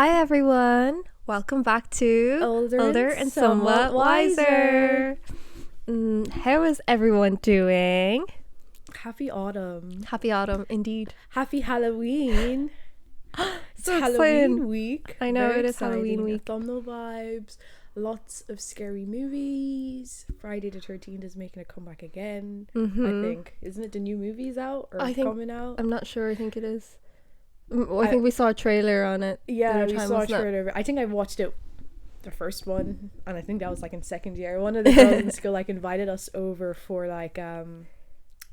Hi everyone, welcome back to Older and Somewhat Wiser. How is everyone doing? Happy autumn. Happy autumn, indeed. Happy Halloween. So Halloween exciting. week. I know, Very it is Halloween exciting. week. Autumnal vibes. Lots of scary movies. Friday the 13th is making a comeback again. I think. Isn't it the new movies out or I think- coming out? I'm not sure, I think it is. I think we saw a trailer on it. Yeah, the other we time, saw a wasn't it? trailer. I think I watched it, the first one, and I think that was like in second year. One of the girls in school like invited us over for like a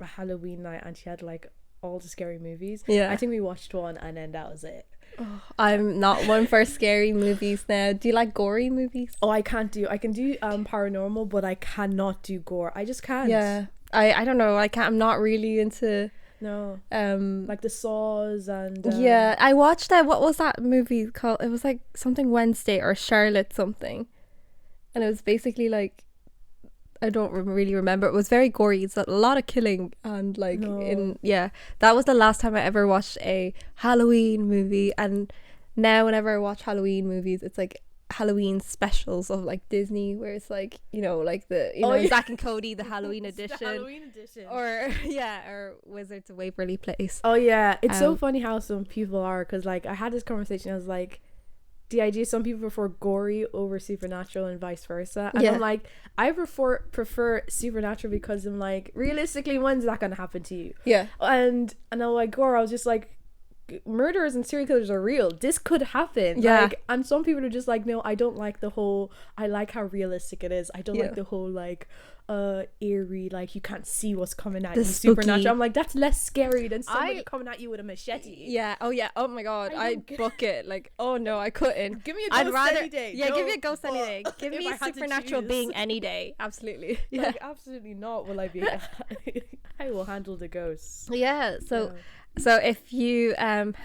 Halloween night, and she had like all the scary movies. Yeah. I think we watched one, and then that was it. I'm not one for scary movies now. Do you like gory movies? Oh, I can do paranormal, but I cannot do gore. I just can't. Yeah. I don't know, I'm not really into No. Like the Saws and yeah, I watched that. What was that movie called? It was like something Wednesday or Charlotte something, and it was basically like, I don't really remember. It was very gory. It's a lot of killing and like that was the last time I ever watched a Halloween movie. And now whenever I watch Halloween movies, it's like Halloween specials of like Disney, where it's like, you know, like the Zack and Cody, the Halloween edition. The Halloween edition. or Wizards of Waverly Place. Oh yeah, it's so funny how some people are, because like I had this conversation. I was like, the idea some people prefer gory over supernatural and vice versa, and I'm like, I prefer supernatural because I'm like, realistically, when's that gonna happen to you? Yeah. And I'm like, gore, I was just like, murderers and serial killers are real. This could happen. Yeah. Like, and some people are just like, no, I don't like the whole, I like how realistic it is. I don't like the whole like eerie, like you can't see what's coming at The you, spooky. supernatural. I'm like, that's less scary than somebody coming at you with a machete. Yeah. Oh yeah. Oh my god. I'd book it. Like, oh no, I couldn't. Give me a ghost any day. Yeah, give me a ghost any day. Give if me I had to supernatural choose. being any day. Absolutely. Yeah. Like, absolutely not will I be. I will handle the ghosts. Yeah. So if you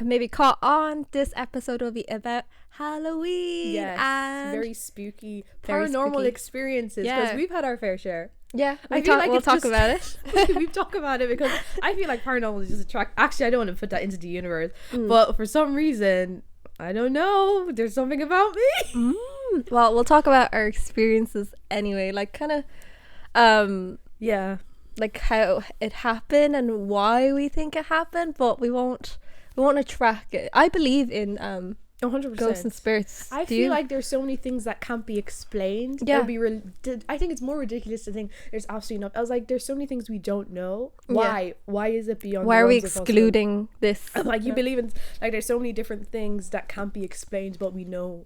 maybe caught on, this episode will be about Halloween. Yes, and very spooky Very paranormal spooky. experiences, because Yeah. we've had our fair share. Yeah, I feel like we'll it's talk just- about it. We've talked about it because I feel like paranormal is just actually I don't want to put that into the universe, but for some reason, I don't know, there's something about me. Well, we'll talk about our experiences anyway, like kind of Yeah, like how it happened and why we think it happened, but we won't track it. I believe in 100%. ghosts and spirits. I Do feel you? like there's so many things that can't be explained. Yeah. I think it's more ridiculous to think there's absolutely not. I was like, there's so many things we don't know. Why? Why is it beyond? Why the are we realms of excluding this? possibility? Like, you believe in, like, there's so many different things that can't be explained, but we know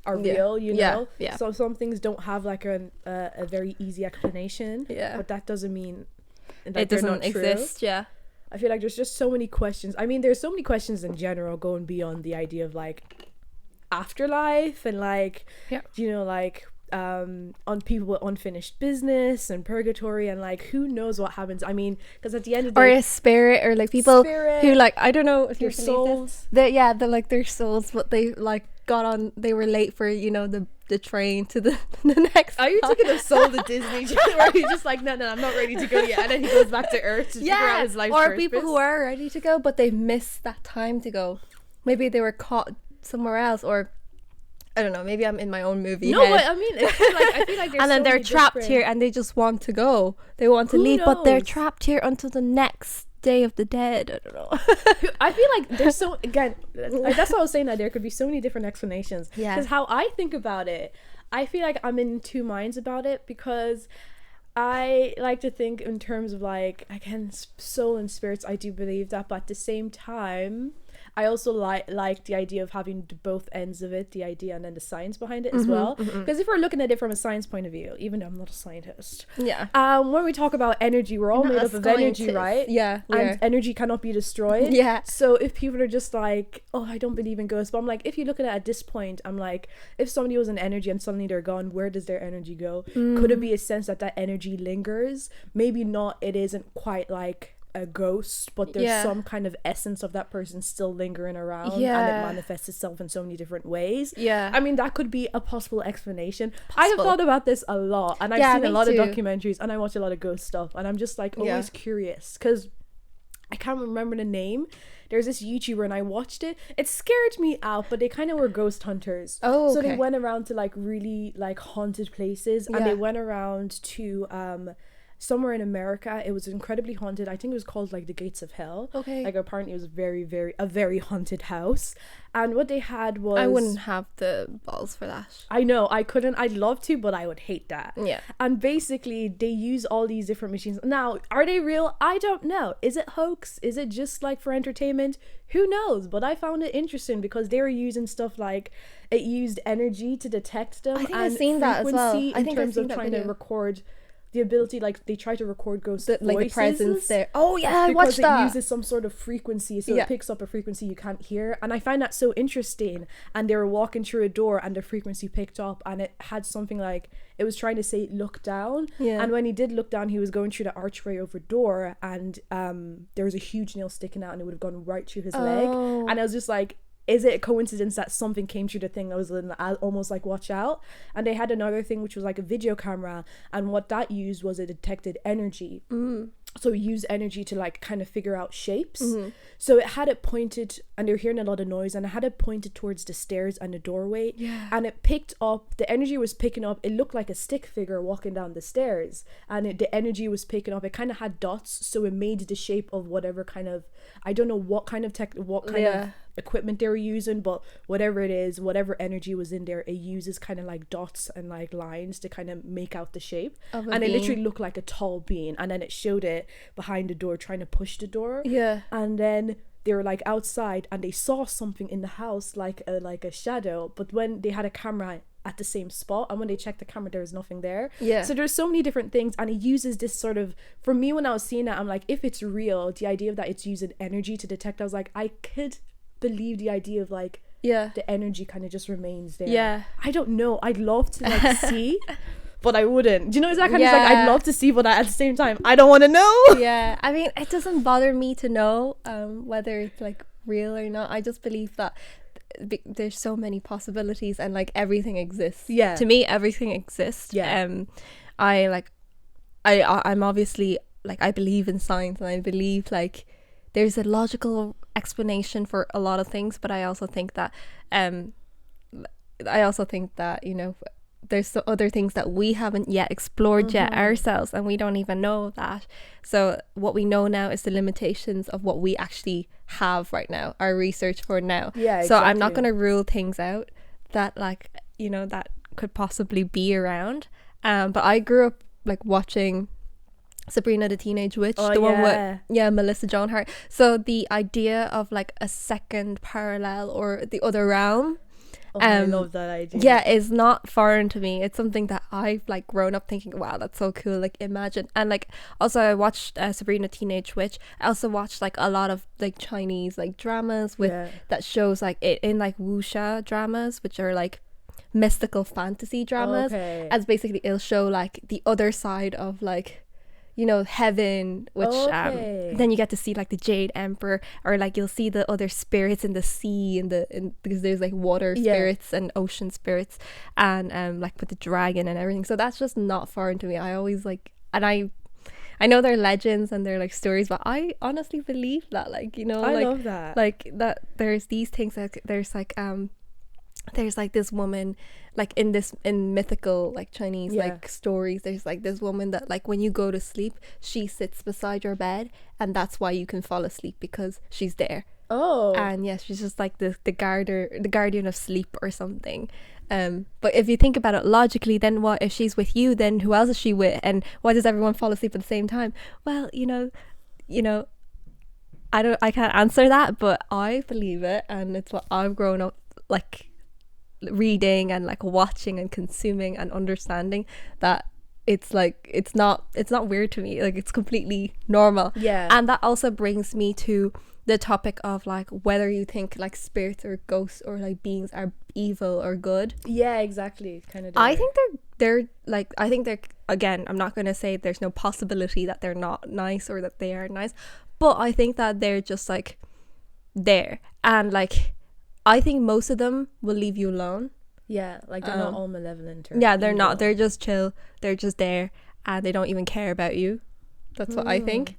are real. You know. Yeah. So some things don't have like a very easy explanation. Yeah. But that doesn't mean that It they're doesn't not true. exist. Yeah. I feel like there's just so many questions. I mean, there's so many questions in general going beyond the idea of like afterlife and like, you know, like on people with unfinished business and purgatory and like who knows what happens. I mean, because at the end of the Or day, a spirit, or like people Spirit, who like, I don't know if their you believe souls. this. They're like their souls, but they like they were late for, you know, the train to the next. Are you taking a soul to Disney? Where you're just like, no, I'm not ready to go yet, and then he goes back to Earth to figure out his life. Or people who are ready to go, but they've missed that time to go. Maybe they were caught somewhere else, or I don't know. Maybe I'm in my own movie. No, head. but I mean, I feel like there's And then so they're many trapped different- here, and they just want to go. They want to Who leave, but they're knows? trapped here until the next Day of the Dead. I don't know. I feel like there's so, again, like, that's what I was saying, that there could be so many different explanations. Yeah. Because how I think about it, I feel like I'm in two minds about it, because I like to think in terms of like, again, soul and spirits. I do believe that, but at the same time, I also like the idea of having both ends of it, the idea and then the science behind it as well. Because if we're looking at it from a science point of view, even though I'm not a scientist, when we talk about energy, we're all Not made a up of energy, scientist. right? Yeah, we And are. energy cannot be destroyed. Yeah. So if people are just like, oh, I don't believe in ghosts, but I'm like, if you look at it at this point, I'm like, if somebody was an energy and suddenly they're gone, where does their energy go? Could it be a sense that energy lingers? Maybe not. It isn't quite like a ghost, but there's some kind of essence of that person still lingering around, and it manifests itself in so many different ways. I mean, that could be a possible explanation. I have thought about this a lot, and I've seen a lot of documentaries, and I watch a lot of ghost stuff, and I'm just like always curious, because I can't remember the name. There's this YouTuber and I watched it. It scared me out, but they kind of were ghost hunters. Oh, okay. So they went around to like really like haunted places, and they went around to somewhere in America. It was incredibly haunted. I think it was called like the Gates of Hell. Okay. Like apparently it was a very haunted house. And what they had was, I wouldn't have the balls for that. I know, I couldn't. I'd love to, but I would hate that. Yeah. And basically they use all these different machines. Now, are they real? I don't know. Is it hoax? Is it just like for entertainment? Who knows? But I found it interesting because they were using stuff like it used energy to detect them. I think I've seen that as well. I think in terms of trying to record the ability, like they try to record ghost voices, like the presence there. Oh yeah, I watched that. Because it uses some sort of frequency, so it picks up a frequency you can't hear, and I find that so interesting. And they were walking through a door, and the frequency picked up, and it had something like it was trying to say look down. Yeah. And when he did look down, he was going through the archway over the door, and there was a huge nail sticking out, and it would have gone right through his leg. And I was just like, is it a coincidence that something came through the thing that was almost like watch out? And they had another thing which was like a video camera, and what that used was it detected energy. So it used energy to like kind of figure out shapes. So it had it pointed, and they were hearing a lot of noise, and it had it pointed towards the stairs and the doorway. And it picked up, the energy was picking up, it looked like a stick figure walking down the stairs, and the energy was picking up, it kind of had dots, so it made the shape of whatever kind of, I don't know what kind of of equipment they were using, but whatever it is, whatever energy was in there, it uses kind of like dots and like lines to kind of make out the shape, and it literally looked like a tall being. And then it showed it behind the door trying to push the door, and then they were like outside and they saw something in the house like a shadow, but when they had a camera at the same spot, and when they checked the camera there was nothing there. So there's so many different things, and it uses this sort of, for me when I was seeing that, I'm like, if it's real, the idea of that it's using energy to detect, I was like, I could believe the idea of like the energy kind of just remains there. I don't know, I'd love to like see, but I wouldn't. Do you know, it's that kind of like, I'd love to see, but at the same time I don't want to know. I mean, it doesn't bother me to know whether it's like real or not. I just believe that there's so many possibilities, and like everything exists. To me everything exists. I'm obviously like, I believe in science, and I believe like there's a logical explanation for a lot of things, but I also think that you know, there's so other things that we haven't yet explored yet ourselves, and we don't even know that. So what we know now is the limitations of what we actually have right now, our research for now. So I'm not going to rule things out that like, you know, that could possibly be around. But I grew up like watching Sabrina the Teenage Witch, the one with Melissa Joan Hart. So the idea of like a second parallel or the other realm, I love that idea. Is not foreign to me. It's something that I've like grown up thinking, wow, that's so cool, like imagine. And like also I watched Sabrina Teenage Witch. I also watched like a lot of like Chinese like dramas with that shows like it in like wuxia dramas, which are like mystical fantasy dramas, as basically it'll show like the other side of like, you know, heaven, which then you get to see like the Jade Emperor, or like you'll see the other spirits in the sea, because there's like water spirits and ocean spirits, and like with the dragon and everything. So that's just not foreign to me. I always like, and I know they're legends and they're like stories, but I honestly believe that, like, you know, I like, love that, like that there's these things, like there's like this woman, like in mythical like Chinese like stories, there's like this woman that like when you go to sleep, she sits beside your bed, and that's why you can fall asleep, because she's there. And she's just like the guardian of sleep or something. But if you think about it logically, then what if she's with you, then who else is she with, and why does everyone fall asleep at the same time? Well, you know I can't answer that, but I believe it, and it's what I've grown up like reading and like watching and consuming and understanding, that it's like it's not weird to me, like it's completely normal. And that also brings me to the topic of like whether you think like spirits or ghosts or like beings are evil or good. Exactly, kind of. I think they're like, I think they're, again, I'm not going to say there's no possibility that they're not nice or that they are nice, but I think that they're just like there, and like I think most of them will leave you alone. Like they're not all malevolent. They're not. They're just chill. They're just there, and they don't even care about you. That's what I think.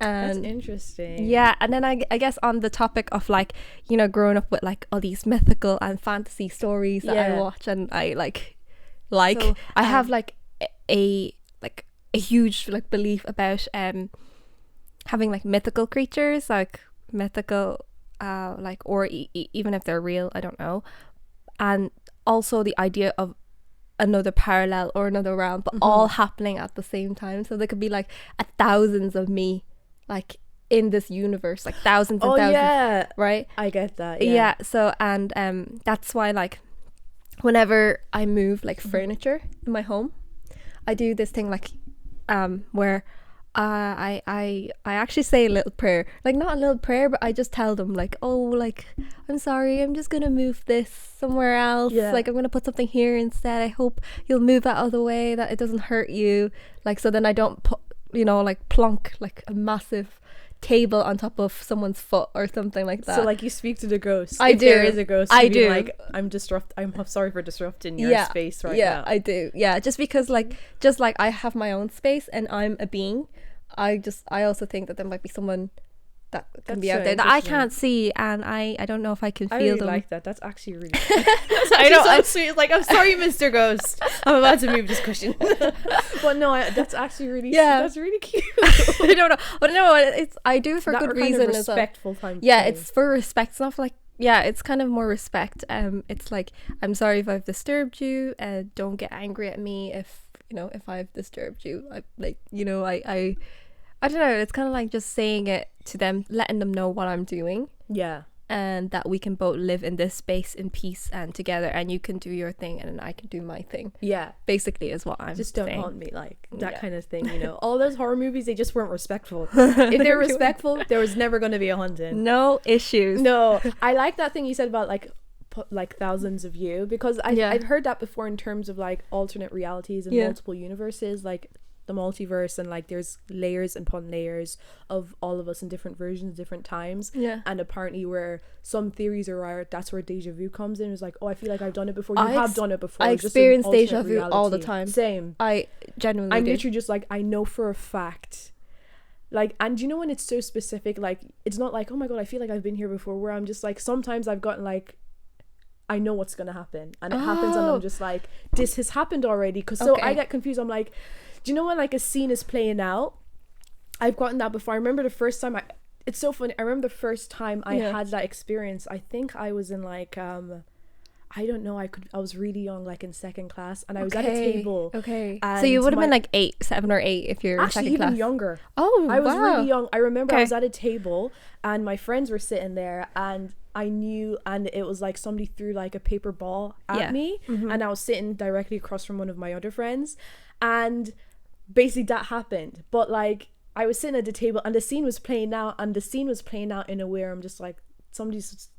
That's And interesting. yeah, and then I guess on the topic of like, you know, growing up with like all these mythical and fantasy stories that I Yeah. watch and I So, I have like a huge like belief about having like mythical creatures, like mythical like, or even if they're real, I don't know. And also the idea of another parallel or another realm, but all happening at the same time. So there could be like thousands of me like in this universe, like thousands and Oh thousands, yeah, right? I get that. Yeah. Yeah. So and that's why like whenever I move like furniture in my home, I do this thing like where I actually say a little prayer, like not a little prayer, but I just tell them like, oh, like I'm sorry, I'm just gonna move this somewhere else. Yeah. Like I'm gonna put something here instead. I hope you'll move that other way, that it doesn't hurt you. Like so then I don't put, you know, like plonk like a massive table on top of someone's foot or something like that. So like you speak to the ghost. I If do. There is a ghost. I you being do. Like I'm sorry for disrupting your space right yeah, now. I do. Yeah, just because like just like I have my own space and I'm a being, I also think that there might be someone that can That's be out so there that I interesting. can't see, and I don't know if I can feel I really them. like that. That's actually really sweet. That's I actually know, so sweet. It's like, I'm sorry, Mr. Ghost. I'm about to move this cushion. But no, that's actually really that's really cute. I don't know, but no, it's I do it for That good kind of reason as well. respectful time. Yeah, thing. it's for respect. It's not like, yeah, it's kind of more respect. It's like, I'm sorry if I've disturbed you. Don't get angry at me if, you know, if I've disturbed you. I like, you know, I don't know. It's kind of like just saying it to them, letting them know what I'm doing, Yeah. and that we can both live in this space in peace and together, and you can do your thing and I can do my thing. Yeah. Basically is what I'm Just don't saying. haunt me, like that Yeah. kind of thing, you know. All those horror movies, they just weren't respectful. If they're respectful, there was never going to be a haunting. No issues. No, I like that thing you said about like thousands of you, because I've heard that before in terms of like alternate realities and multiple universes, like the multiverse, and like there's layers upon layers of all of us in different versions, different times. Yeah. And apparently where some theories are, that's where deja vu comes in. It's like, oh, I feel like I've done it before. You have done it before. I It's just an experience alternate deja vu all the reality. time. Same. I genuinely I'm do. literally just like, I know for a fact. Like, and you know when it's so specific, like it's not like, oh my god, I feel like I've been here before, where I'm just like, sometimes I've gotten like, I know what's gonna happen, and it happens, and I'm just like, this has happened already. Because so I get confused. I'm like, do you know when like a scene is playing out? I've gotten that before. I remember the first time it's so funny. I remember the first time I had that experience. I think I was in like I don't know, I was really young, like in second class, and I was at a table. Okay. And So you would have been like 7 or 8 if you're in actually second even class. younger. Oh, I was wow. really young. I remember I Okay. was at a table and my friends were sitting there, and I knew, and it was like somebody threw like a paper ball at me, and I was sitting directly across from one of my other friends, and basically that happened. But like I was sitting at the table and the scene was playing out, in a way where I'm just like, somebody's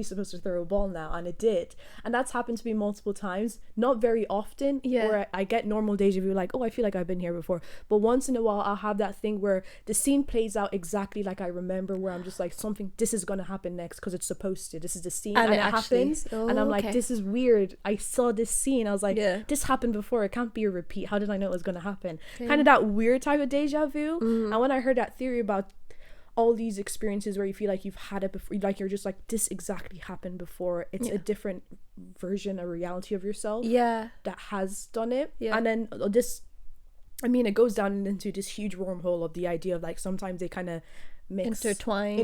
supposed to throw a ball now, and it did. And that's happened to me multiple times, not very often, where I get normal deja vu, like, oh, I feel like I've been here before. But once in a while I'll have that thing where the scene plays out exactly like I remember, where I'm just like, this is gonna happen next because it's supposed to, this is the scene, and it happens. And I'm like, this is weird, I saw this scene, I was like, this happened before, it can't be a repeat, how did I know it was gonna happen? Kind of that weird type of deja vu. And when I heard that theory about all these experiences where you feel like you've had it before, like you're just like, this exactly happened before, it's a different version, a reality of yourself that has done it. And then it goes down into this huge wormhole of the idea of like, sometimes they kind of intertwine,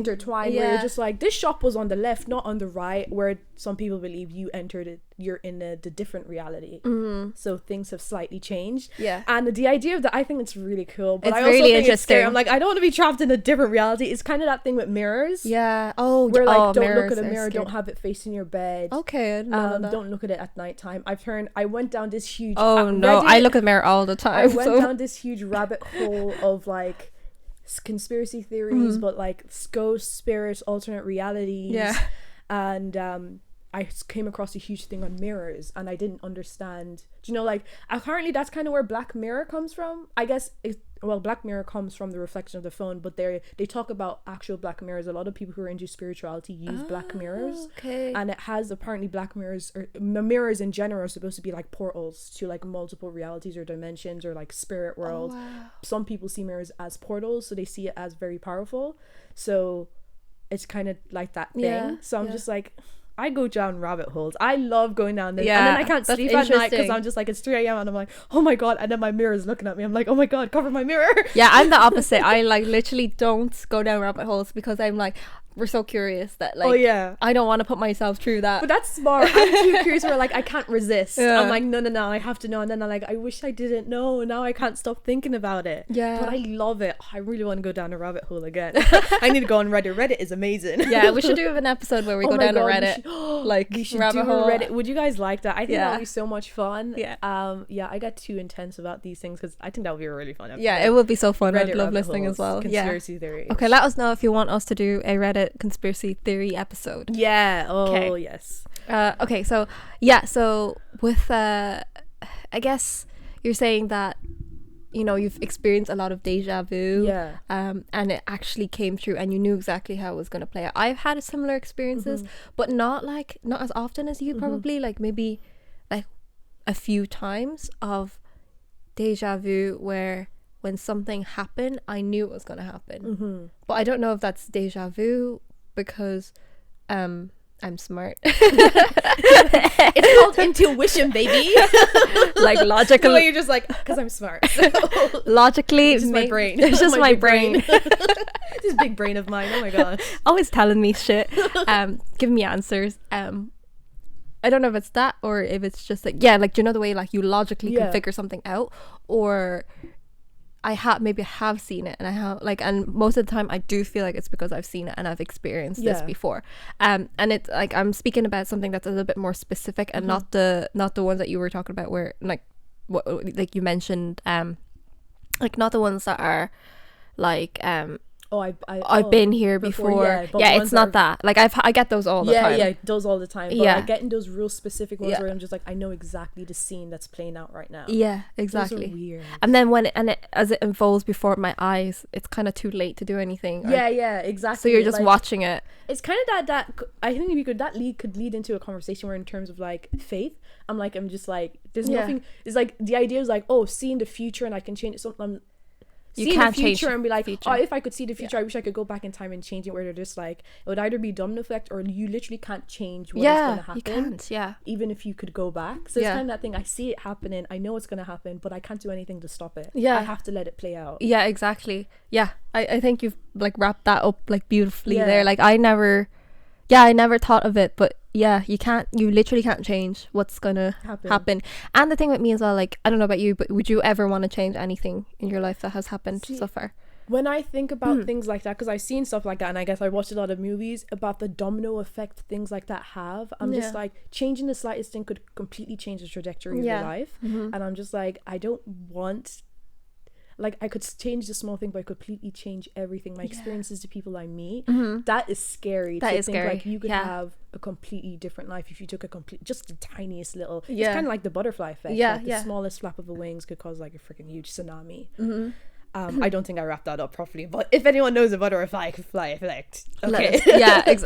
where you're just like, this shop was on the left, not on the right, where some people believe you entered it, you're in the different reality. So things have slightly changed. And the idea of that, I think it's really cool, but it's I also really think it's scary. interesting. I'm like, I don't want to be trapped in a different reality. It's kind of that thing with mirrors, where like, don't mirrors look at a are mirror, scary. don't have it facing your bed. Okay, I didn't know that. Don't look at it at nighttime. I went down this huge I look at the mirror all the time. I went down this huge rabbit hole of like conspiracy theories, but like ghosts, spirits, alternate realities, and came across a huge thing on mirrors, and I didn't understand. Do you know, like, apparently that's kind of where Black Mirror comes from. I guess Black Mirror comes from the reflection of the phone, but they talk about actual black mirrors. A lot of people who are into spirituality use black mirrors. Okay. And it has, apparently, black mirrors, or mirrors in general, are supposed to be like portals to like multiple realities or dimensions, or like spirit worlds. Oh, wow. Some people see mirrors as portals, so they see it as very powerful. So it's kind of like that thing. Yeah, So I'm yeah. just like, I go down rabbit holes. I love going down there. Yeah, and then I can't that's sleep at night because interesting. I'm just like, it's 3 a.m. and I'm like, oh my God. And then my mirror is looking at me. I'm like, oh my God, cover my mirror. Yeah, I'm the opposite. I like literally don't go down rabbit holes because I'm like, we're so curious that like, Oh yeah. I don't want to put myself through that. But that's smart. I'm too curious where like I can't resist. Yeah. I'm like, no, I have to know. And then I'm like, I wish I didn't know. Now I can't stop thinking about it. Yeah. But I love it. I really want to go down a rabbit hole again. I need to go on Reddit. Reddit is amazing. Yeah, we should do an episode where we Oh go my down God, a we Reddit, should- like We should rabbit do a hole. Reddit. Would you guys like that? I think Yeah. that would be so much fun. Yeah. Yeah, I got too intense about these things because I think that would be a really fun episode. Yeah, it would be so fun. I'd Reddit love rabbit listening as holes, well. Yeah. Conspiracy theories. Okay, let us know if you want us to do a Reddit conspiracy theory episode. Yeah. Oh, Okay. yes. Okay, so yeah, so with I guess you're saying that, you know, you've experienced a lot of deja vu. Yeah. And it actually came through and you knew exactly how it was going to play out. I've had similar experiences, but not as often as you probably, like maybe like a few times of deja vu where when something happened, I knew it was going to happen. But I don't know if that's deja vu because I'm smart. It's called intuition, baby. Like The logically, way you're just like, because I'm smart. logically, It's just my brain. It's just my big brain. This big brain of mine. Oh my God. Always telling me shit, giving me answers. I don't know if it's that or if it's just like, yeah, like, do you know the way like you logically can Yeah. figure something out, or I have seen it, and I have like, and most of the time I do feel like it's because I've seen it and I've experienced this Yeah. before. And it's like I'm speaking about something that's a little bit more specific and not the ones that you were talking about where like what like you mentioned, like not the ones that are like I've been here before. but Yeah, ones it's not that that. Like I get those all the time. Yeah, those all the time. But Yeah. like getting those real specific ones Yeah. where I'm just like, I know exactly the scene that's playing out right now. Yeah, Those exactly. are weird. And then as it unfolds before my eyes, it's kind of too late to do anything. or- Yeah, exactly. So you're just like, watching it. It's kind of that I think we could could lead into a conversation where in terms of like faith, I'm just like, there's Yeah. nothing. It's like the idea is like, oh, seeing the future and I can change it. Something. You See can't the change future the and be like, future. oh, if I could see the future, I wish I could go back in time and change it. Where they're just like, it would either be domino effect or you literally can't change what's going to happen. you can't. Yeah. Even if you could go back. So it's Yeah. kind of that thing. I see it happening. I know it's going to happen, but I can't do anything to stop it. Yeah. I have to let it play out. Yeah, exactly. Yeah, I think you've like wrapped that up like beautifully Yeah. there. Like I never thought of it, but yeah, you literally can't change what's gonna happen. And the thing with me as well, like I don't know about you, but would you ever want to change anything in your life that has happened so far? When I think about things like that, because I've seen stuff like that, and I guess I watched a lot of movies about the domino effect things like that have, I'm just like, changing the slightest thing could completely change the trajectory of your life. And I'm just like, I don't want, like, I could change the small thing, but I could completely change everything. My experiences to people I meet, that is scary. That to is think, scary. Like, you could Yeah. have a completely different life if you took just the tiniest little, Yeah. it's kind of like the butterfly effect. Yeah, like, yeah. the smallest flap of the wings could cause like a freaking huge tsunami. I don't think I wrapped that up properly, but if anyone knows a butterfly effect, okay.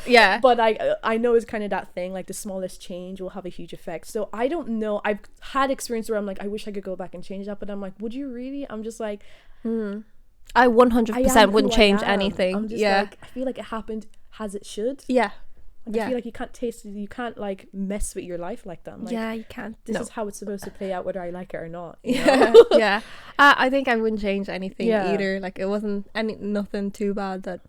Yeah. But I know it's kind of that thing, like the smallest change will have a huge effect. So I don't know. I've had experience where I'm like, I wish I could go back and change that, but I'm like, would you really? I'm just like, I 100% wouldn't change anything. I'm just like, I feel like it happened as it should. Yeah. Like, I feel like you can't taste it. You can't like mess with your life like that. I'm like, Yeah, you can't. this No. is how it's supposed to play out, whether I like it or not. You know? Yeah. I think I wouldn't change anything Yeah. either. Like it wasn't nothing too bad that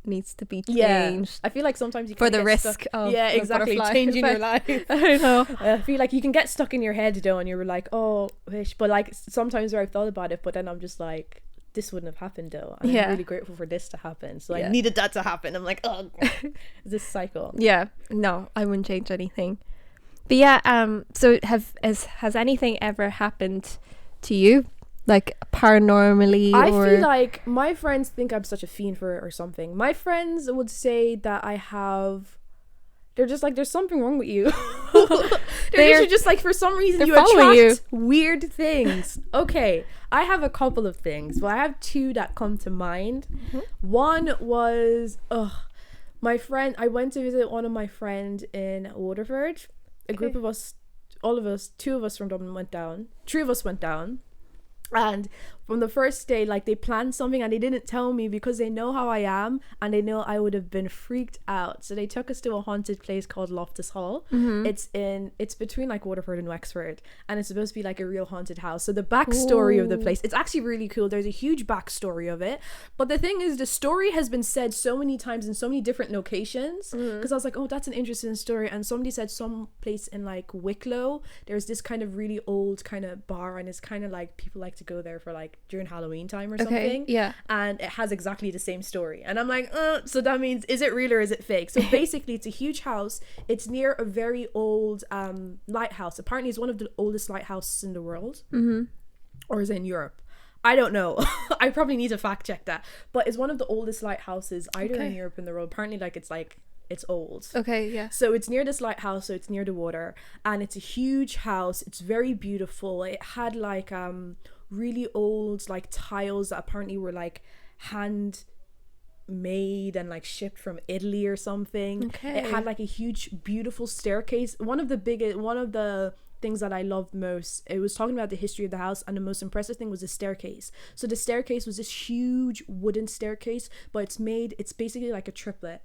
needs to be Yeah, changed I feel like sometimes you for can the get risk stuck. of Yeah, the exactly, butterfly changing your effect. life. I know. I feel like you can get stuck in your head though, and you're like, oh, wish. But like sometimes where I've thought about it, but then I'm just like, this wouldn't have happened though. And Yeah. I'm really grateful for this to happen. So Yeah. I needed that to happen. I'm like, oh, this cycle. Yeah. No, I wouldn't change anything. But yeah, so has anything ever happened to you? Like paranormally I or feel like my friends think I'm such a fiend for it or something. My friends would say that they're just like, there's something wrong with you. They're they're just like, for some reason you following attract weird things. Okay, I have a couple of things. Well, I have two that come to mind. One was my friend. I went to visit one of my friends in Waterford. A group of us, all of us, two of us from Dublin went down. Three of us went down. And from the first day, like, they planned something and they didn't tell me because they know how I am and they know I would have been freaked out. So they took us to a haunted place called Loftus Hall. It's between like Waterford and Wexford, and it's supposed to be like a real haunted house. So the backstory of the place, it's actually really cool. There's a huge backstory of it. But the thing is, the story has been said so many times in so many different locations, because I was like, oh, that's an interesting story. And somebody said some place in like Wicklow, there's this kind of really old kind of bar, and it's kind of like people like to go there for like during Halloween time or something. Yeah. And it has exactly the same story. And I'm like, so that means, is it real or is it fake? So basically, it's a huge house. It's near a very old lighthouse. Apparently, it's one of the oldest lighthouses in the world. Or is it in Europe? I don't know. I probably need to fact check that. But it's one of the oldest lighthouses either in Europe and the world. Apparently, like, it's old. Okay, yeah. So it's near this lighthouse, so it's near the water, and it's a huge house. It's very beautiful. It had like really old like tiles that apparently were like hand made and like shipped from Italy or something. It had like a huge beautiful staircase. One of the things that I loved most, it was talking about the history of the house, and the most impressive thing was the staircase. So the staircase was this huge wooden staircase, but it's basically like a triplet.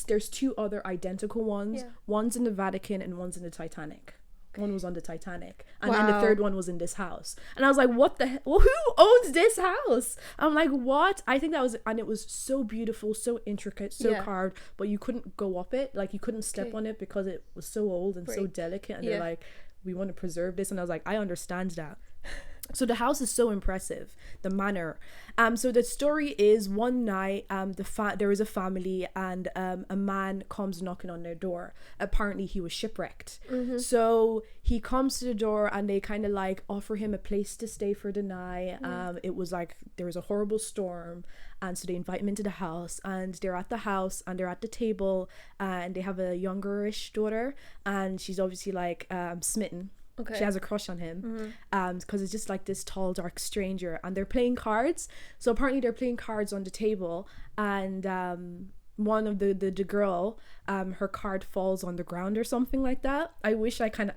There's two other identical ones. One's in the Vatican and one's in the Titanic. One was on the Titanic, and then the third one was in this house. And I was like, what the hell? Well, who owns this house? I'm like, what? I think that was, and it was so beautiful, so intricate, so carved, but you couldn't go up it, like you couldn't step on it because it was so old and so delicate. And they're like, we want to preserve this. And I was like, I understand that. So the house is so impressive, the manor. So the story is, one night there is a family, and a man comes knocking on their door. Apparently he was shipwrecked. So he comes to the door, and they kind of like offer him a place to stay for the night. It was like there was a horrible storm, and so they invite him into the house, and they're at the house and they're at the table, and they have a youngerish daughter, and she's obviously like smitten. She has a crush on him because it's just like this tall dark stranger, and they're playing cards. So apparently they're playing cards on the table, and one of the girl, her card falls on the ground or something like that. I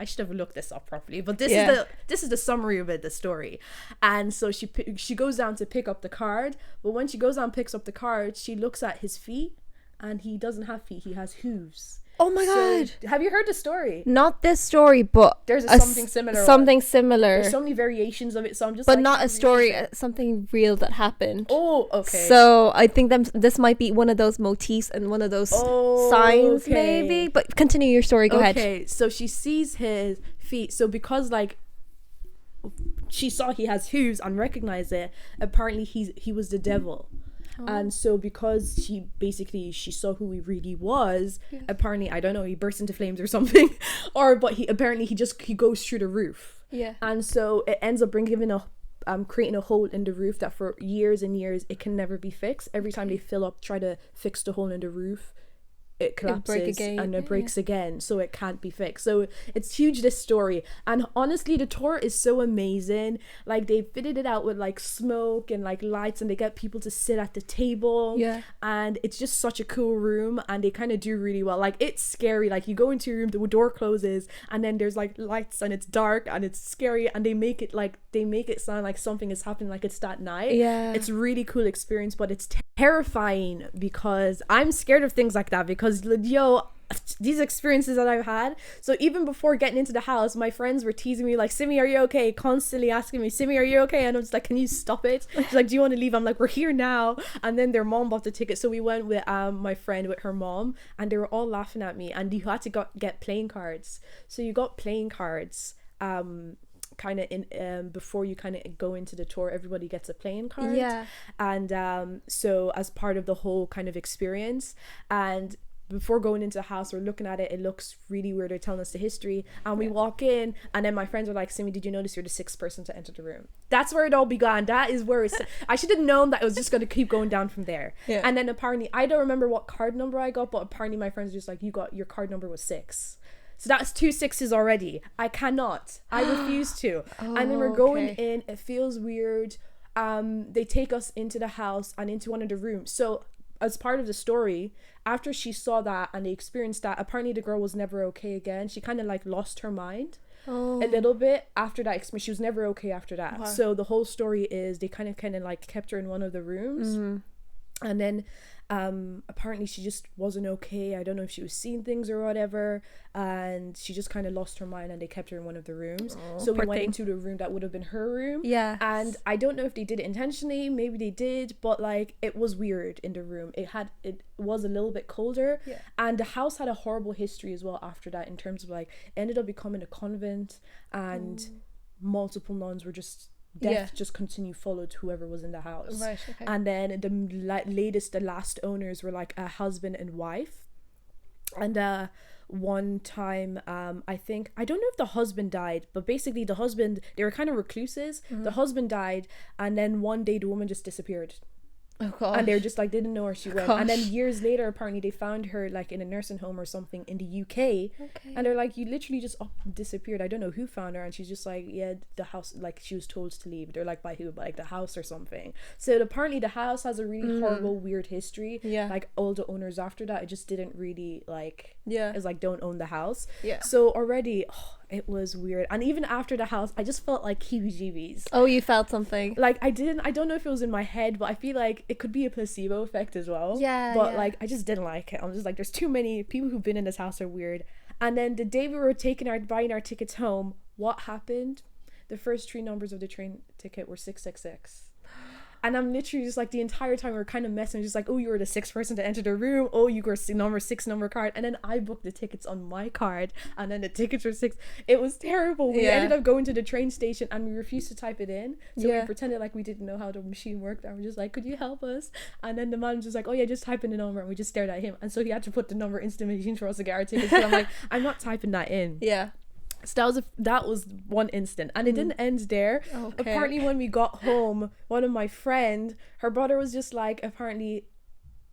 should have looked this up properly, but this is the summary of it, the story. And so she goes down to pick up the card, but when she goes down and picks up the card, she looks at his feet, and he doesn't have feet, he has hooves. Oh my god. Have you heard the story? Not this story, but there's something similar. Something similar. There's so many variations of it, so I'm just but not a story, something real that happened. Oh, okay. So I think this might be one of those motifs and one of those signs, maybe. But continue your story. Go ahead. Okay, so she sees his feet. So because like she saw he has hooves and recognized it, apparently he was the devil. And so because she saw who he really was, apparently, I don't know, he burst into flames or something, but he goes through the roof. And so it ends up creating a hole in the roof that for years and years it can never be fixed. Every time they try to fix the hole in the roof, it collapses and it breaks again, so it can't be fixed. So it's huge, this story. And honestly, the tour is so amazing. Like, they fitted it out with like smoke and like lights, and they get people to sit at the table, and it's just such a cool room, and they kind of do really well. Like, it's scary, like you go into your room, the door closes, and then there's like lights, and it's dark and it's scary, and they make it sound like something is happening, like it's that night. It's a really cool experience, but it's terrifying because I'm scared of things like that, because these experiences that I've had. So even before getting into the house, my friends were teasing me like, Simi, are you okay? Constantly asking me, Simi, are you okay? And I'm just like, can you stop it? She's like, do you want to leave? I'm like, we're here now. And then their mom bought the ticket, so we went with my friend with her mom, and they were all laughing at me, and you had to get playing cards. So you got playing cards kind of in before you kind of go into the tour. Everybody gets a playing card, and so as part of the whole kind of experience. And before going into the house, we're looking at it. It looks really weird. They're telling us the history, and we walk in, and then my friends are like, "Simi, did you notice you're the sixth person to enter the room?" That's where it all began. That is where I should have known that it was just going to keep going down from there. Yeah. And then apparently, I don't remember what card number I got, but apparently my friends were just like, your card number was 6. So that's 2 6s already. I cannot. I refuse to. And then we're going in. It feels weird. They take us into the house and into one of the rooms. So as part of the story, after she saw that and they experienced that, apparently the girl was never okay again. She kind of like lost her mind a little bit after that experience. She was never okay after that. Wow. So the whole story is they kind of like kept her in one of the rooms, and then apparently she just wasn't okay. I don't know if she was seeing things or whatever, and she just kind of lost her mind, and they kept her in one of the rooms. So we went into the room that would have been her room. Yeah. And I don't know if they did it intentionally, maybe they did, but like it was weird in the room. It was a little bit colder. Yeah. And the house had a horrible history as well after that, in terms of like it ended up becoming a convent, and multiple nuns were just death just continue followed whoever was in the house. Right, okay. And then the last owners were like a husband and wife. And one time I think, I don't know if the husband died, but basically the husband, they were kind of recluses. The husband died, and then one day the woman just disappeared. Oh gosh. And they're just like, they didn't know where she went. Gosh. And then years later, apparently they found her like in a nursing home or something in the UK. Okay. And they're like, you literally just disappeared. I don't know who found her. And she's just like, yeah, the house, like she was told to leave. They're like, by who? By like the house or something. So apparently the house has a really horrible, weird history. Yeah. Like all the owners after that, it just didn't really like, it's like, don't own the house. Yeah. So already, it was weird. And even after the house, I just felt like heebie-jeebies. Oh, you felt something? Like I don't know if it was in my head, but I feel like it could be a placebo effect as well. Yeah. But like I just didn't like it. I'm just like, there's too many people who've been in this house are weird. And then the day we were buying our tickets home, what happened? The first 3 numbers of the train ticket were 666. And I'm literally just like, the entire time we were kind of messing, just like, oh, you were the 6th person to enter the room. Oh, you were number 6 number card. And then I booked the tickets on my card, and then the tickets were 6. It was terrible. We ended up going to the train station, and we refused to type it in. So we pretended like we didn't know how the machine worked. And we're just like, could you help us? And then the man was just like, oh yeah, just type in the number. And we just stared at him. And so he had to put the number into the machine for us to get our tickets. So I'm like, I'm not typing that in. Yeah. So that was one instant, and it didn't end there. Okay. Apparently when we got home, one of my friend, her brother was just like, apparently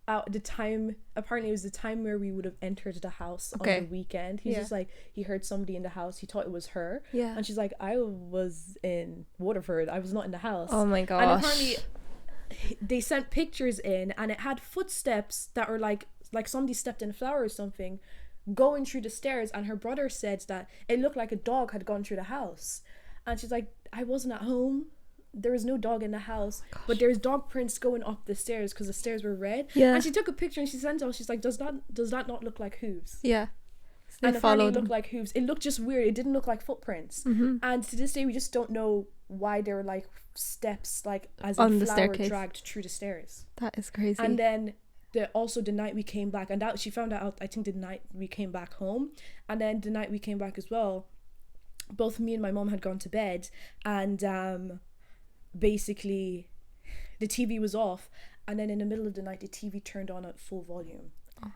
it was the time where we would have entered the house on the weekend. He's just like, he heard somebody in the house, he thought it was her. Yeah. And she's like, I was in Waterford, I was not in the house. Oh my gosh. And apparently they sent pictures in, and it had footsteps that were like somebody stepped in a flower or something, going through the stairs. And her brother said that it looked like a dog had gone through the house. And she's like, I wasn't at home, there was no dog in the house, but there's dog prints going up the stairs because the stairs were red. Yeah. And she took a picture and she sent it. She's like, does that not look like hooves? Yeah. So and apparently it looked like hooves. It looked just weird. It didn't look like footprints. And to this day we just don't know why there were like steps, like as a flower dragged through the stairs. That is crazy. And then the night we came back, and that she found that out, I think, the night we came back home. And then the night we came back as well, both me and my mom had gone to bed, and basically the TV was off, and then in the middle of the night the TV turned on at full volume.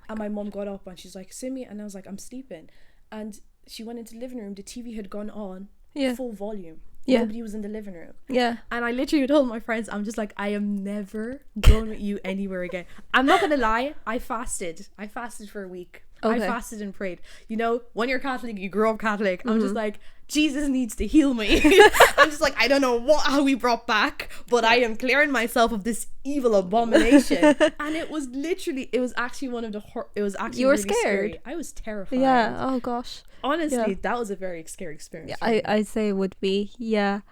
My mom got up and she's like, Simi, and I was like, I'm sleeping. And she went into the living room, the TV had gone on full volume. Nobody was in the living room. Yeah. And I literally told my friends, I'm just like, I am never going with you anywhere again. I'm not gonna lie, I fasted for a week. Okay. I fasted and prayed. You know, when you're Catholic, you grow up Catholic. I'm just like, Jesus needs to heal me. I'm just like, I don't know how we brought back, but I am clearing myself of this evil abomination. And it was actually one of the it was actually, you were really scared. Scary. I was terrified. Yeah. Oh gosh. Honestly, that was a very scary experience. Yeah, I'd say it would be. Yeah.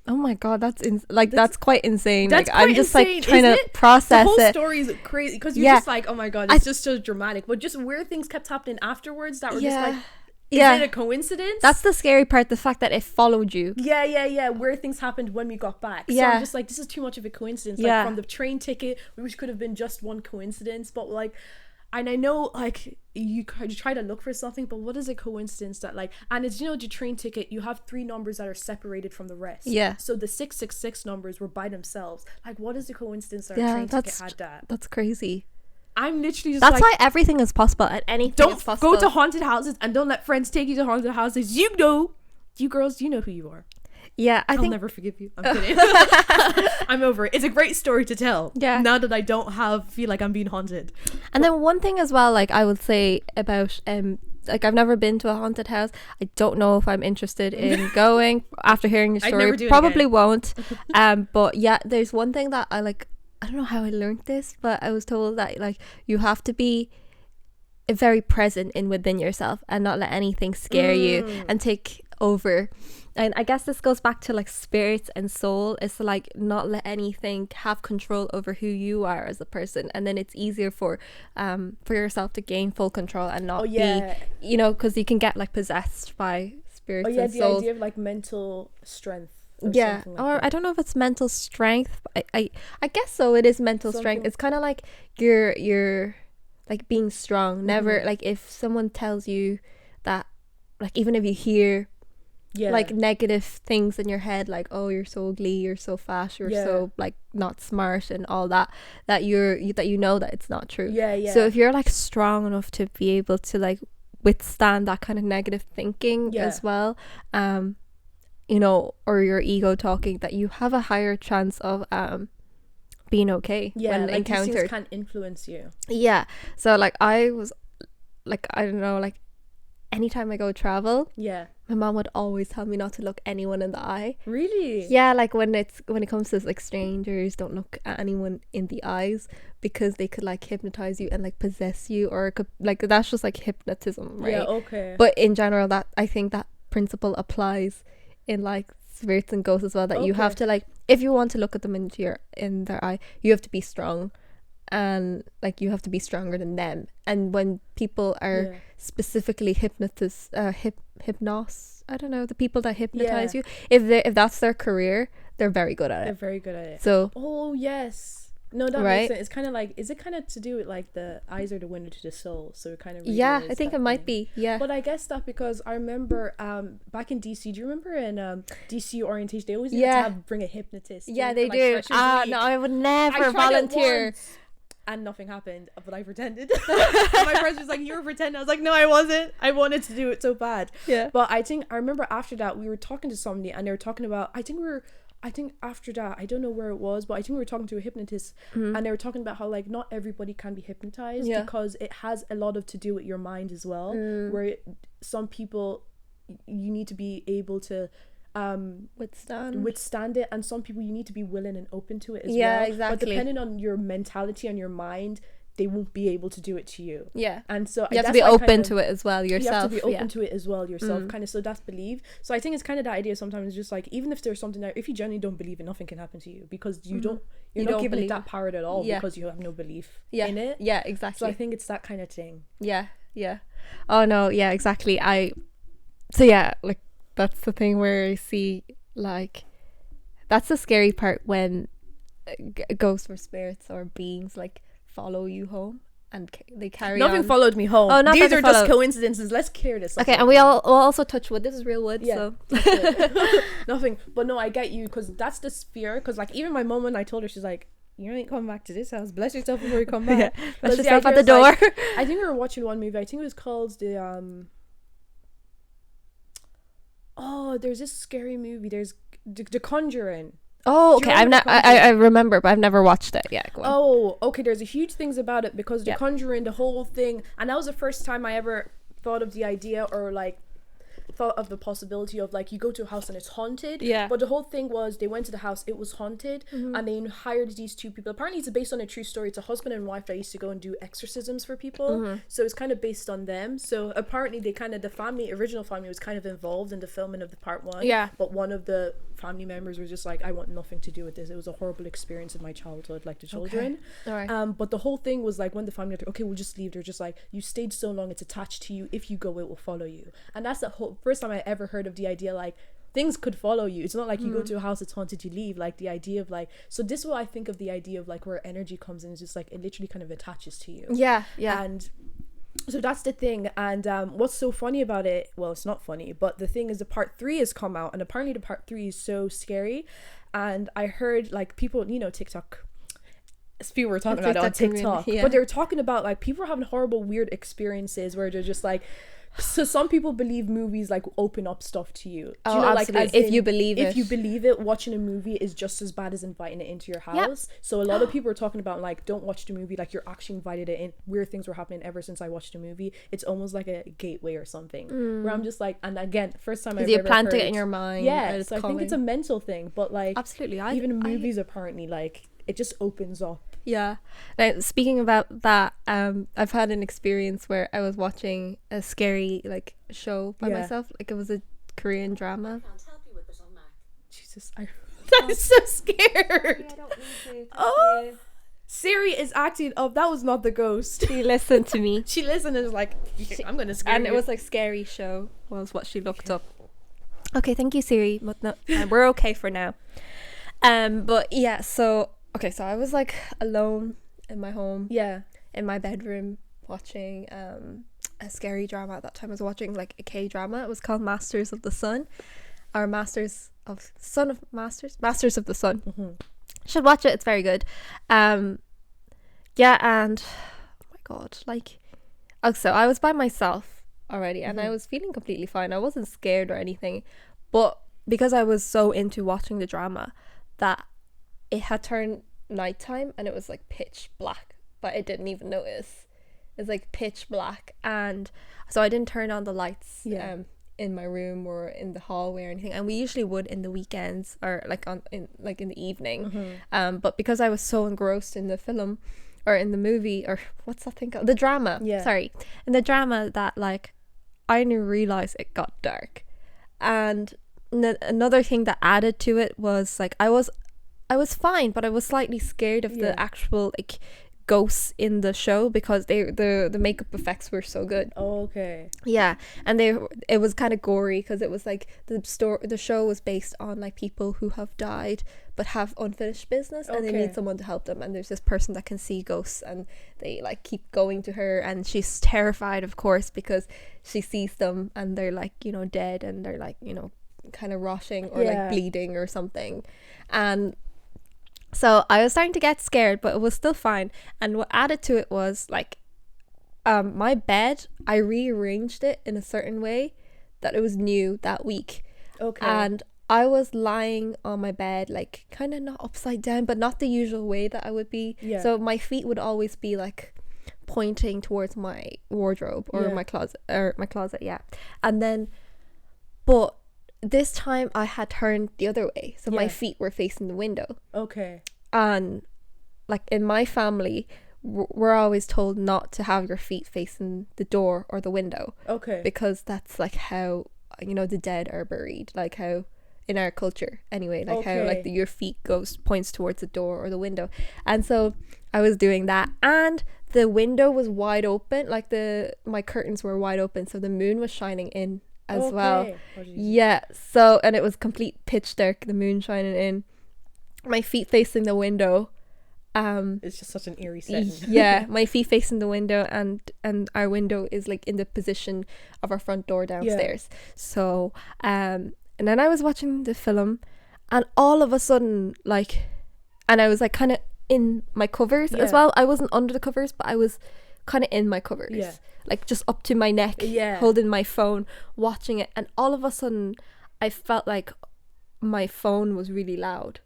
Oh my god, that's quite insane. Like, I'm just insane, like trying to process it. The whole story is crazy because you're just like, oh my god, it's just so dramatic. But just weird things kept happening afterwards that were just like, is it a coincidence? That's the scary part, the fact that it followed you. Yeah. Weird things happened when we got back. So I'm just like, this is too much of a coincidence. Like from the train ticket, which could have been just one coincidence, but like, and I know like you try to look for something, but what is a coincidence that like, and it's, you know, the train ticket, you have 3 numbers that are separated from the rest. Yeah. So the 666 numbers were by themselves. Like, what is the coincidence that a train ticket had that? That's crazy. I'm literally just That's like, why everything is possible and anything don't is possible. go to haunted houses and don't let friends take you to haunted houses. You know, you girls, you know who you are. Yeah, I'll think never forgive you. I'm kidding. I'm over it. It's a great story to tell. Yeah. Now that I don't feel like I'm being haunted. And then one thing as well, like I would say about like I've never been to a haunted house. I don't know if I'm interested in going after hearing your I'd story. never do it Probably again. won't. But yeah, there's one thing that I like. I don't know how I learned this, but I was told that like you have to be very present in within yourself and not let anything scare you and take over. And I guess this goes back to like spirits and soul. It's to like not let anything have control over who you are as a person, and then it's easier for yourself to gain full control and not be, you know, because you can get like possessed by spirits and the souls. idea of like mental strength. Yeah, like or that. I don't know if it's mental strength, but I guess so. It is mental strength. It's kind of like you're like being strong. Never like if someone tells you that, like even if you hear like negative things in your head, like, oh, you're so ugly, you're so fat, you're so like not smart and all that, that you know that it's not true. So if you're like strong enough to be able to like withstand that kind of negative thinking as well, you know, or your ego talking, that you have a higher chance of being okay when like encountered. these things can influence you. So like I was like, I don't know, like anytime I go travel, my mom would always tell me not to look anyone in the eye. Really? Yeah, like when it comes to like strangers, don't look at anyone in the eyes, because they could like hypnotize you and like possess you, or it could, like, that's just like hypnotism, right? Yeah, okay. But in general, that I think that principle applies in like spirits and ghosts as well, that you have to, like, if you want to look at them in their eye, you have to be strong, and like you have to be stronger than them. And when people are specifically hypnos, I don't know, the people that hypnotize you, if that's their career, they're very good at it. They're very good at it. So no, that makes sense. It's kind of like, is it kind of to do with like the eyes are the window to the soul, so it kind of I think it might be. But I guess that, because I remember back in DC, do you remember in DC orientation they always had to bring a hypnotist? They do. No, I would never volunteer. And nothing happened, but I pretended. And my friends was like, you were pretending. I was like, no, I wasn't. I wanted to do it so bad. But I remember after that we were talking to somebody, and they were talking about, I think after that, I don't know where it was, but I think we were talking to a hypnotist, and they were talking about how like not everybody can be hypnotized, because it has a lot to do with your mind as well, where some people, you need to be able to withstand it, and some people you need to be willing and open to it as well. Exactly. But depending on your mentality and your mind, they won't be able to do it to you. And so you have to be open to it as well yourself. You have to be open to it as well yourself, kind of. So that's believe. So I think it's kind of the idea sometimes, it's just like, even if there's something that, if you genuinely don't believe it, nothing can happen to you, because you're not given it that power at all, because you have no belief in it. Exactly. So I think it's that kind of thing. Oh no, exactly. Like, that's the thing where I see, like, that's the scary part, when ghosts or spirits or beings like follow you home and they carry nothing on. Followed me home. Oh, these are just coincidences. Let's clear this up. Okay, and we'll also touch wood. This is real wood. So nothing. But no, I get you, because that's the fear. Because like even my mom, when I told her, she's like, you ain't coming back to this house. Bless yourself before you come back. Bless yourself at the door. Like, I think we were watching one movie. I think it was called there's this scary movie. There's The Conjuring. Oh, okay. I remember, but I've never watched it. Yeah. Go on. Oh, okay. There's a huge things about it, because The Conjuring, the whole thing, and that was the first time I ever thought of the idea, or like thought of the possibility of like, you go to a house and it's haunted. But the whole thing was, they went to the house, it was haunted, and they hired these two people. Apparently it's based on a true story. It's a husband and wife that used to go and do exorcisms for people. So it's kind of based on them. So apparently they kind of, the original family was kind of involved in the filming of the part one. But one of the family members was just like, I want nothing to do with this. It was a horrible experience in my childhood, like the children. But the whole thing was like, when the family were like, okay, we'll just leave, they're just like, you stayed so long, it's attached to you. If you go, it will follow you. And that's the whole first time I ever heard of the idea, like, things could follow you. It's not like you go to a house, it's haunted, you leave. Like the idea of like, so this is what I think of the idea of like, where energy comes in, is just like, it literally kind of attaches to you. And so that's the thing. And what's so funny about it, well, it's not funny, but the thing is, the part 3 has come out, and apparently the part 3 is so scary. And I heard like people, TikTok, people were talking The about it on TikTok TikTok, community, yeah. but they were talking about like people are having horrible, weird experiences where they're just like. So some people believe movies like open up stuff to you. Do you know, absolutely. like, as If in, you believe if it. you believe it, watching a movie is just as bad as inviting it into your house. So a lot of people are talking about like, don't watch the movie, like you're actually invited it in. Weird things were happening ever since I watched the movie. It's almost like a gateway or something. Where I'm just like, and again, first time I've you ever plant heard, it in your mind. yeah. So I think it's a mental thing, but like Absolutely. even movies apparently like it just opens up. Yeah. Now, speaking about that, I've had an experience where I was watching a scary like show by myself. Like it was a Korean drama. Can't help you with this on Mac. Jesus, I'm so scared. I don't need to. Oh, Siri is acting up. That was not the ghost. She listened to me. She listened and was like, I'm gonna scare And you. it was like scary show was what she looked up. Okay, thank you, Siri. But no, we're okay for now. But yeah, so so I was like alone in my home, in my bedroom, watching a scary drama. At that time I was watching like a K-drama. It was called Masters of the Sun, or Masters of the Sun. Mm-hmm. Should watch it, it's very good. And oh my god, like so I was by myself already, and I was feeling completely fine. I wasn't scared or anything, but because I was so into watching the drama that it had turned nighttime and it was like pitch black, but I didn't even notice. It's like pitch black, and so I didn't turn on the lights in my room or in the hallway or anything, and we usually would in the weekends or like in the evening. But because I was so engrossed in the film or in the movie, or what's that thing called, the drama, in the drama, that like I didn't realize it got dark. And another thing that added to it was like I was fine, but I was slightly scared of the actual like ghosts in the show, because the makeup effects were so good. And it was kind of gory, because it was like the show was based on like people who have died but have unfinished business, and they need someone to help them, and there's this person that can see ghosts, and they like keep going to her, and she's terrified, of course, because she sees them and they're like, you know, dead, and they're like, you know, kind of rotting or like bleeding or something. And so I was starting to get scared, but it was still fine. And what added to it was like my bed, I rearranged it in a certain way that it was new that week. And I was lying on my bed, like kind of not upside down, but not the usual way that I would be. So my feet would always be like pointing towards my wardrobe or my closet, and then but this time I had turned the other way, so my feet were facing the window. And like in my family, we're always told not to have your feet facing the door or the window, because that's like how, you know, the dead are buried, like how in our culture anyway, like how like your feet points towards the door or the window. And so I was doing that, and the window was wide open, like my curtains were wide open, so the moon was shining in as well. So, and it was complete pitch dark, the moon shining in, my feet facing the window. It's just such an eerie setting. My feet facing the window, and our window is like in the position of our front door downstairs. So and then I was watching the film, and all of a sudden, like, and I was like kind of in my covers as well. I wasn't under the covers, but I was kind of in my covers, like just up to my neck, holding my phone, watching it. And all of a sudden I felt like my phone was really loud.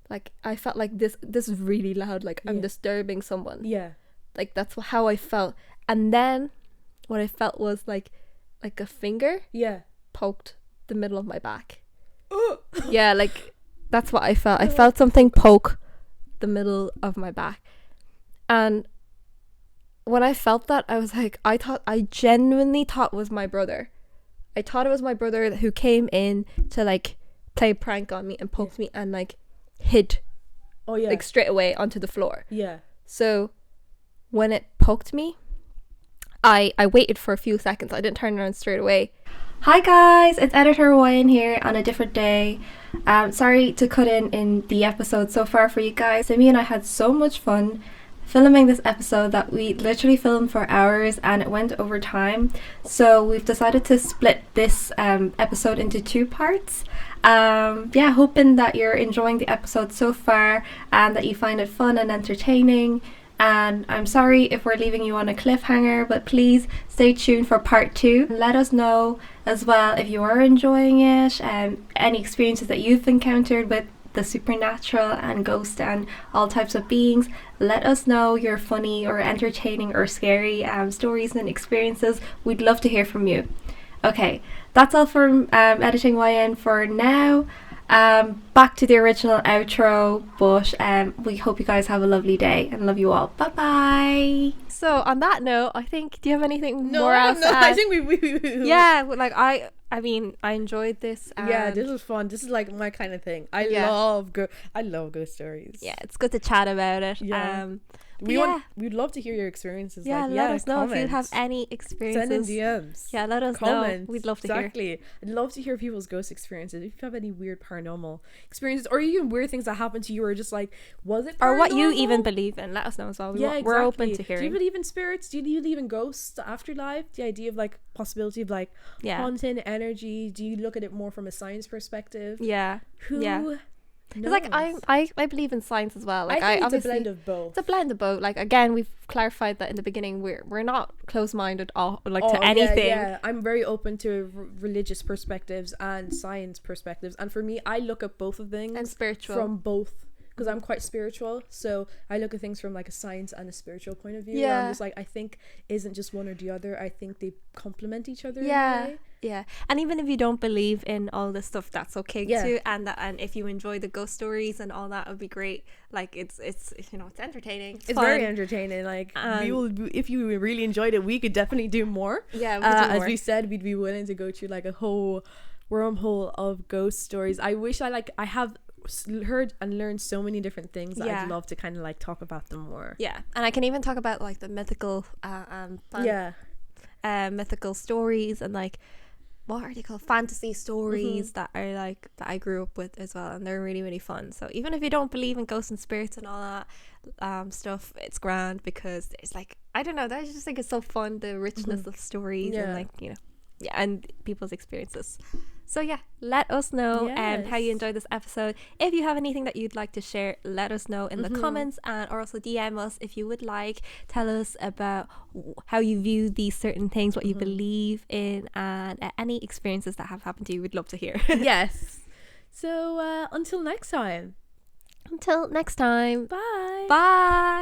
Like I felt like this is really loud, like I'm disturbing someone. Like that's how I felt. And then what I felt was like a finger poked the middle of my back. Like that's what I felt. I felt something poke the middle of my back. And when I felt that, I was like, I genuinely thought it was my brother. I thought it was my brother who came in to like play a prank on me and poked me and like hid like straight away onto the floor. So when it poked me, I waited for a few seconds. I didn't turn around straight away. Hi guys, it's editor WaiYin here on a different day. Sorry to cut in the episode so far for you guys. Simi and I had so much fun filming this episode that we literally filmed for hours and it went over time. So we've decided to split this episode into 2 parts. Yeah, hoping that you're enjoying the episode so far and that you find it fun and entertaining. And I'm sorry if we're leaving you on a cliffhanger, but please stay tuned for part 2. Let us know as well if you are enjoying it and any experiences that you've encountered with the supernatural and ghost and all types of beings. Let us know your funny or entertaining or scary stories and experiences. We'd love to hear from you. Okay, that's all for Editing YN for now. Back to the original outro, but we hope you guys have a lovely day and love you all. Bye bye. So on that note, I think, do you have anything more else to add? I think we yeah, like I mean, I enjoyed this. Yeah, this was fun. This is like my kind of thing. I love ghost stories. Yeah, it's good to chat about it. Yeah. We'd love to hear your experiences. Yeah, let us know if you have any experiences. Send in DMs. Yeah, let us know. We'd love to hear. Exactly. I'd love to hear people's ghost experiences. If you have any weird paranormal experiences or even weird things that happened to you or just like, was it paranormal? Or what you even believe in. Let us know as well. We're open to hearing. Do you believe in spirits? Do you believe in ghosts, the afterlife? The idea of like possibility of like haunting energy? Do you look at it more from a science perspective? Yeah. It's like I believe in science as well. Like I think it's a blend of both. It's a blend of both. Like again, we've clarified that in the beginning. We're not close-minded to anything. Yeah, I'm very open to religious perspectives and science perspectives, and for me, I look at both of things and spiritual from both. Because I'm quite spiritual, so I look at things from like a science and a spiritual point of view. Yeah, I'm just like, I think isn't just one or the other. I think they complement each other. Yeah, in a way. Yeah. And even if you don't believe in all this stuff, that's okay too. And if you enjoy the ghost stories and all that, would be great. Like it's it's entertaining. It's fun. Very entertaining. Like we will, if you really enjoyed it, we could definitely do more. Yeah, we could do more. As we said, we'd be willing to go through like a whole wormhole of ghost stories. I wish I have heard and learned so many different things that I'd love to kind of like talk about them more. Yeah, and I can even talk about like the mythical mythical stories and like what are they called, fantasy stories that are like that I grew up with as well, and they're really really fun. So even if you don't believe in ghosts and spirits and all that stuff, it's grand because it's like, I don't know, I just think it's so fun, the richness of stories and like and people's experiences. So yeah, let us know how you enjoyed this episode. If you have anything that you'd like to share, let us know in the comments, or also DM us if you would like. Tell us about how you view these certain things, what you believe in, and any experiences that have happened to you. We'd love to hear. Yes. So until next time. Until next time. Bye. Bye.